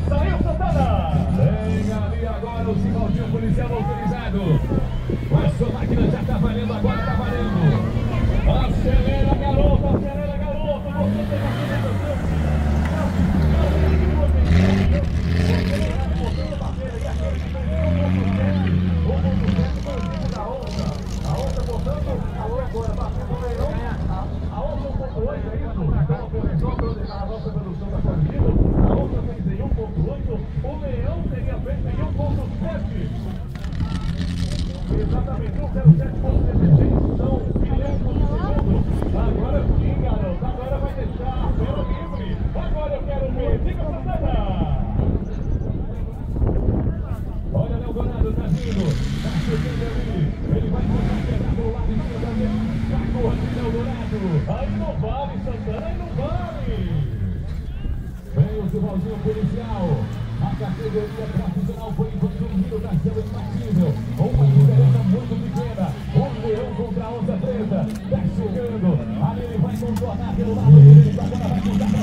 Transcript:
Saiu Santana. Vem ali agora o Simaldinho policial autorizado. A sua máquina já tá valendo, agora tá valendo. Acelera, garoto, acelera, garoto. Você tem a outra botando agora, batendo o leilão. A outra 1.8 é isso? Então a correção pela nossa produção da corrida. A outra fez em 1.8. O leão teria feito em 1.7. Exatamente, 1.07.76. São milhões por segundo. Agora sim, garoto. Agora vai deixar a tela livre. Agora eu quero ver. Diga, Santana. Olha, Léo Dourado tá vindo. Tá chegando ali. Ele vai tentar pegar pelo lado esquerdo também. Tá correndo, Léo Dourado. Aí não vale, Santana. Aí não vale. Vem o Simaldinho policial. A categoria profissional foi inclusive da sendo imbatível. Uma diferença muito pequena. Um leão contra a onça preta. Tá chegando. Ali ele vai contornar pelo lado direito. Agora vai contar pra